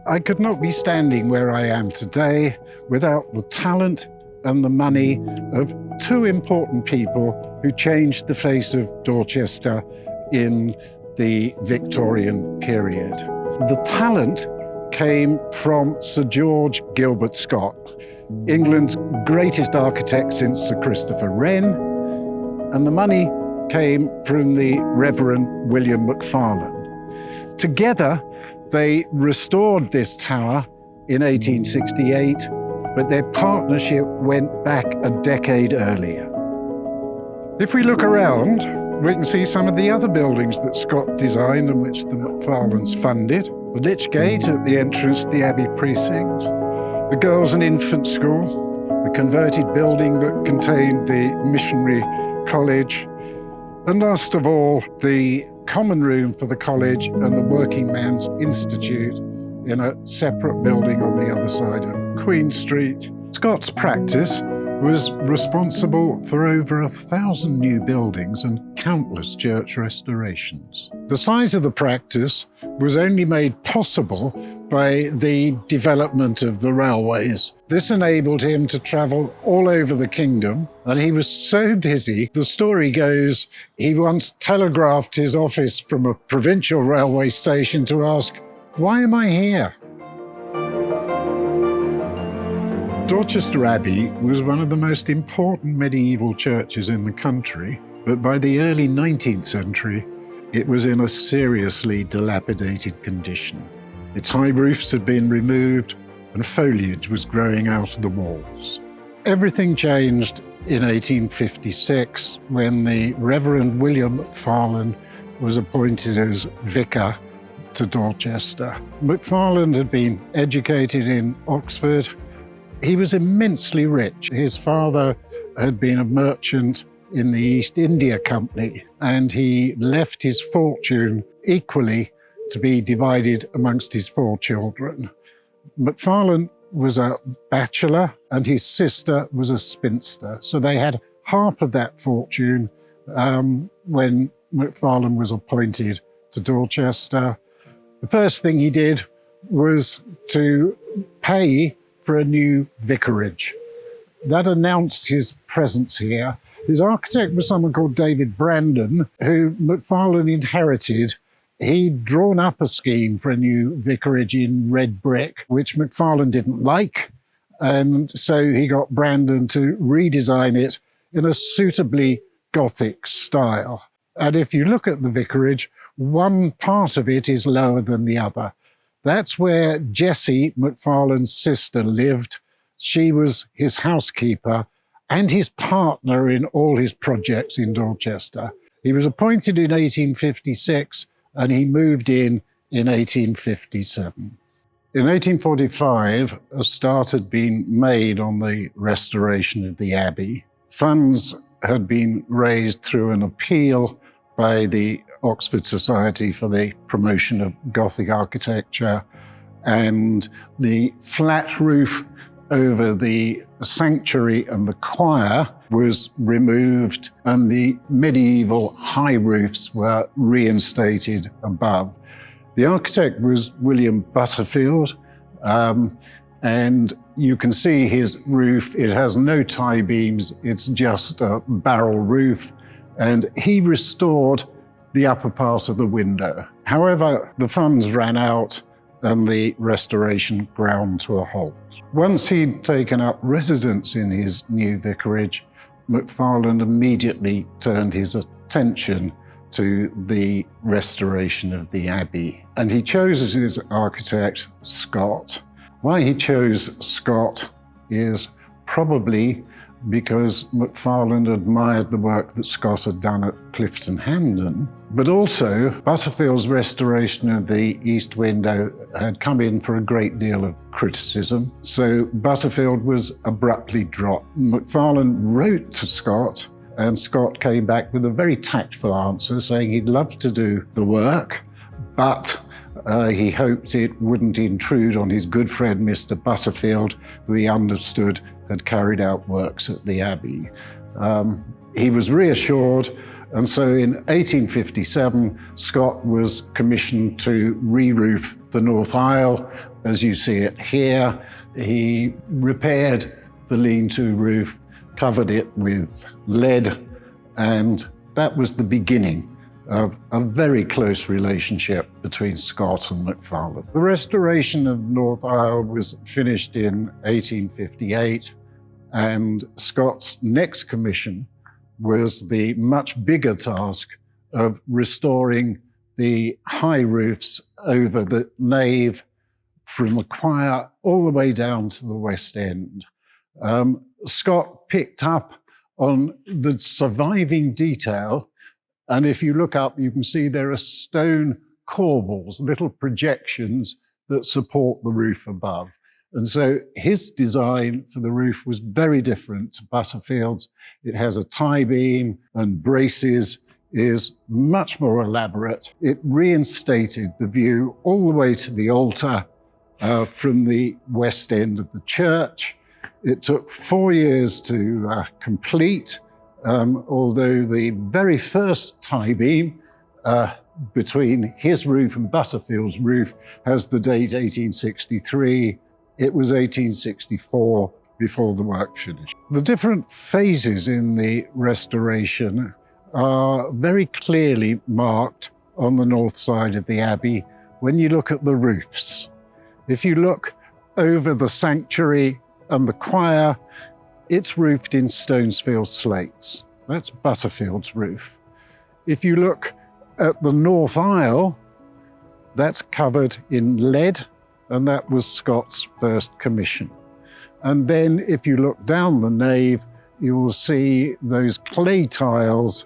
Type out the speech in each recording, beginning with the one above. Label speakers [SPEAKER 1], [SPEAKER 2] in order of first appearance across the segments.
[SPEAKER 1] I could not be standing where I am today without the talent and the money of two important people who changed the face of Dorchester in the Victorian period. The talent came from Sir George Gilbert Scott, England's greatest architect since Sir Christopher Wren, and the money came from the Reverend William Macfarlane. Together, they restored this tower in 1868, but their partnership went back a decade earlier. If we look around, we can see some of the other buildings that Scott designed and which the Macfarlanes funded. The Lich Gate at the entrance to the Abbey precinct, the Girls and Infant School, the converted building that contained the Missionary College, and last of all, the common room for the college and the Working Man's Institute in a separate building on the other side of Queen Street. Scott's practice was responsible for over 1,000 new buildings and countless church restorations. The size of the practice was only made possible by the development of the railways. This enabled him to travel all over the kingdom, and he was so busy, the story goes, he once telegraphed his office from a provincial railway station to ask, "Why am I here?" Dorchester Abbey was one of the most important medieval churches in the country, but by the early 19th century, it was in a seriously dilapidated condition. Its high roofs had been removed and foliage was growing out of the walls. Everything changed in 1856 when the Reverend William Macfarlane was appointed as vicar to Dorchester. Macfarlane had been educated in Oxford. He was immensely rich. His father had been a merchant in the East India Company, and he left his fortune equally to be divided amongst his 4 children. Macfarlane was a bachelor and his sister was a spinster. So they had half of that fortune when Macfarlane was appointed to Dorchester. The first thing he did was to pay for a new vicarage. That announced his presence here. His architect was someone called David Brandon, who Macfarlane inherited. He'd drawn up a scheme for a new vicarage in red brick, which Macfarlane didn't like, and so he got Brandon to redesign it in a suitably Gothic style. And if you look at the vicarage, one part of it is lower than the other. That's where Jessie, Macfarlane's sister, lived. She was his housekeeper and his partner in all his projects in Dorchester. He was appointed in 1856 and he moved in 1857. In 1845, a start had been made on the restoration of the Abbey. Funds had been raised through an appeal by the Oxford Society for the Promotion of Gothic Architecture, and the flat roof over the sanctuary and the choir was removed, and the medieval high roofs were reinstated above. The architect was William Butterfield, and you can see his roof. It has no tie beams, it's just a barrel roof, and he restored the upper part of the window. However, the funds ran out and the restoration ground to a halt. Once he'd taken up residence in his new vicarage, Macfarlane immediately turned his attention to the restoration of the Abbey. And he chose as his architect Scott. Why he chose Scott is probably because Macfarlane admired the work that Scott had done at Clifton Hamden, but also Butterfield's restoration of the east window had come in for a great deal of criticism, so Butterfield was abruptly dropped. Macfarlane wrote to Scott, and Scott came back with a very tactful answer saying he'd love to do the work, but he hoped it wouldn't intrude on his good friend Mr. Butterfield, who he understood had carried out works at the Abbey. He was reassured, and so in 1857, Scott was commissioned to re-roof the north aisle, as you see it here. He repaired the lean-to roof, covered it with lead, and that was the beginning of a very close relationship between Scott and Macfarlane. The restoration of North Aisle was finished in 1858, and Scott's next commission was the much bigger task of restoring the high roofs over the nave from the choir all the way down to the West End. Scott picked up on the surviving detail, and if you look up, you can see there are stone corbels, little projections that support the roof above. And so his design for the roof was very different to Butterfield's. It has a tie beam and braces, is much more elaborate. It reinstated the view all the way to the altar from the west end of the church. It took 4 years to complete, although the very first tie beam between his roof and Butterfield's roof has the date 1863. It was 1864 before the work finished. The different phases in the restoration are very clearly marked on the north side of the Abbey when you look at the roofs. If you look over the sanctuary and the choir, it's roofed in Stonesfield slates. That's Butterfield's roof. If you look at the north aisle, that's covered in lead, and that was Scott's first commission. And then if you look down the nave, you will see those clay tiles.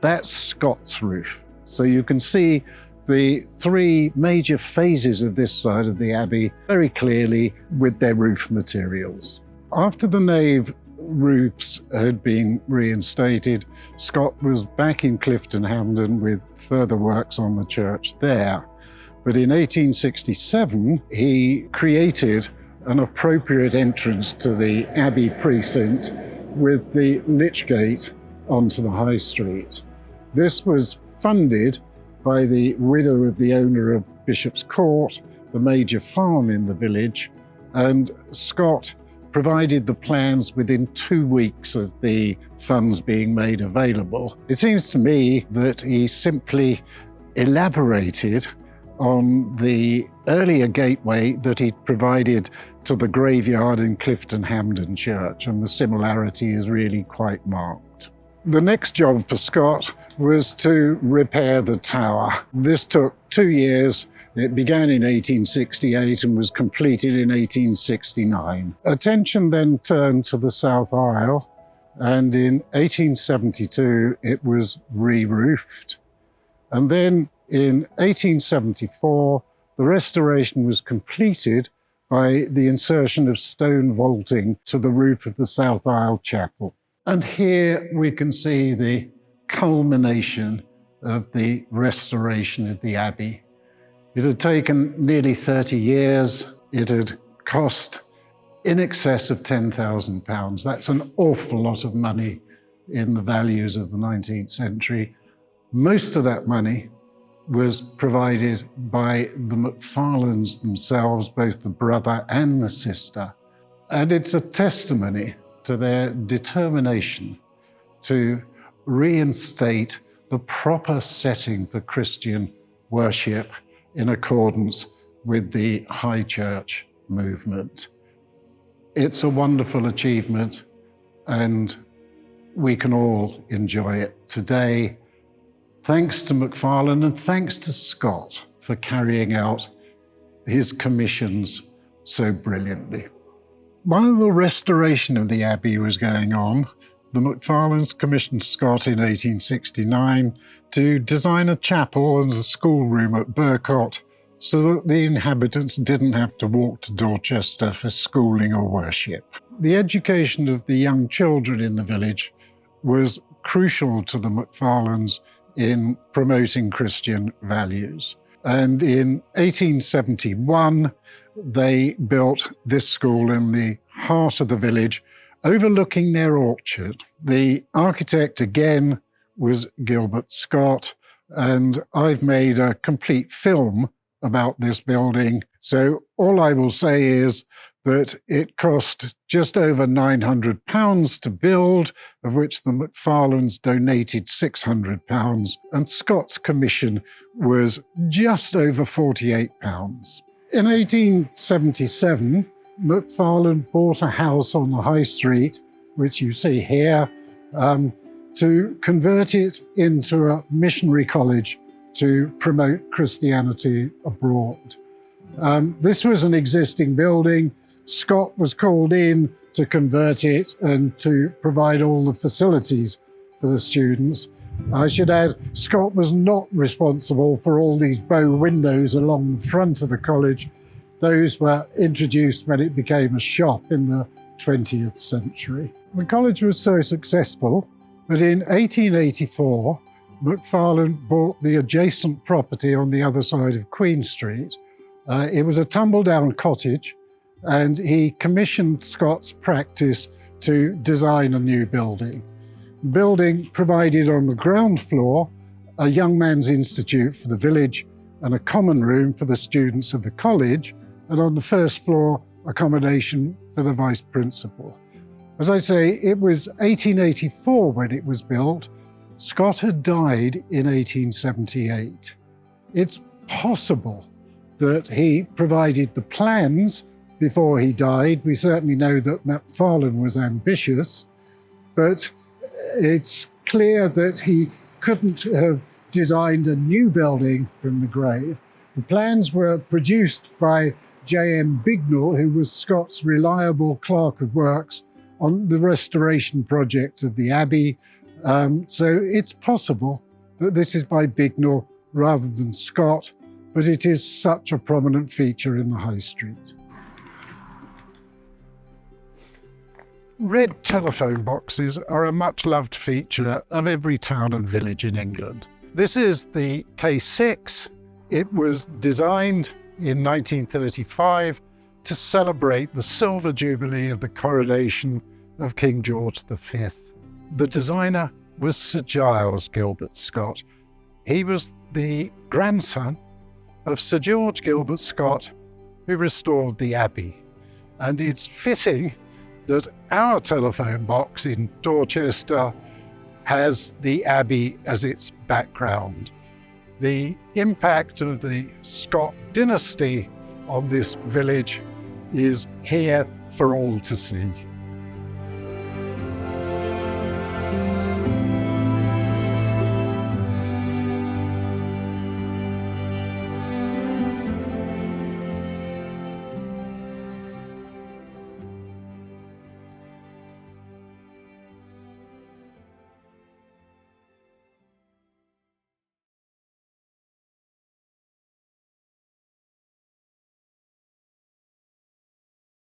[SPEAKER 1] That's Scott's roof. So you can see the three major phases of this side of the Abbey very clearly with their roof materials. After the nave roofs had been reinstated, Scott was back in Clifton Hampden with further works on the church there. But in 1867, he created an appropriate entrance to the Abbey precinct with the Lich Gate onto the High Street. This was funded by the widow of the owner of Bishop's Court, the major farm in the village, and Scott provided the plans within 2 weeks of the funds being made available. It seems to me that he simply elaborated on the earlier gateway that he'd provided to the graveyard in Clifton Hampden Church, and the similarity is really quite marked. The next job for Scott was to repair the tower. This took 2 years. It began in 1868 and was completed in 1869. Attention then turned to the south aisle, and in 1872 it was re-roofed. And then in 1874, the restoration was completed by the insertion of stone vaulting to the roof of the south aisle chapel. And here we can see the culmination of the restoration of the Abbey. It had taken nearly 30 years. It had cost in excess of £10,000. That's an awful lot of money in the values of the 19th century. Most of that money was provided by the Macfarlanes themselves, both the brother and the sister. And it's a testimony to their determination to reinstate the proper setting for Christian worship in accordance with the High Church movement. It's a wonderful achievement, and we can all enjoy it today. Thanks to Macfarlane and thanks to Scott for carrying out his commissions so brilliantly. While the restoration of the Abbey was going on, the Macfarlanes commissioned Scott in 1869 to design a chapel and a schoolroom at Burcott so that the inhabitants didn't have to walk to Dorchester for schooling or worship. The education of the young children in the village was crucial to the Macfarlanes in promoting Christian values. And in 1871, they built this school in the heart of the village, overlooking their orchard. The architect, again, was Gilbert Scott, and I've made a complete film about this building. So all I will say is that it cost just over £900 to build, of which the Macfarlanes donated £600, and Scott's commission was just over £48. In 1877, Macfarlane bought a house on the High Street, which you see here, to convert it into a missionary college to promote Christianity abroad. This was an existing building. Scott was called in to convert it and to provide all the facilities for the students. I should add, Scott was not responsible for all these bow windows along the front of the college. Those were introduced when it became a shop in the 20th century. The college was so successful that in 1884, Macfarlane bought the adjacent property on the other side of Queen Street. It was a tumble-down cottage, and he commissioned Scott's practice to design a new building. The building provided on the ground floor a young man's institute for the village and a common room for the students of the college, and on the first floor, accommodation for the vice principal. As I say, it was 1884 when it was built. Scott had died in 1878. It's possible that he provided the plans before he died. We certainly know that Macfarlane was ambitious, but it's clear that he couldn't have designed a new building from the grave. The plans were produced by J.M. Bignell, who was Scott's reliable clerk of works on the restoration project of the Abbey. So it's possible that this is by Bignell rather than Scott, but it is such a prominent feature in the High Street. Red telephone boxes are a much-loved feature of every town and village in England. This is the K6. It was designed in 1935 to celebrate the silver jubilee of the coronation of King George V. The designer was Sir Gilbert Scott. He was the grandson of Sir George Gilbert Scott, who restored the Abbey. And it's fitting that our telephone box in Dorchester has the Abbey as its background. The impact of the Scott dynasty on this village is here for all to see.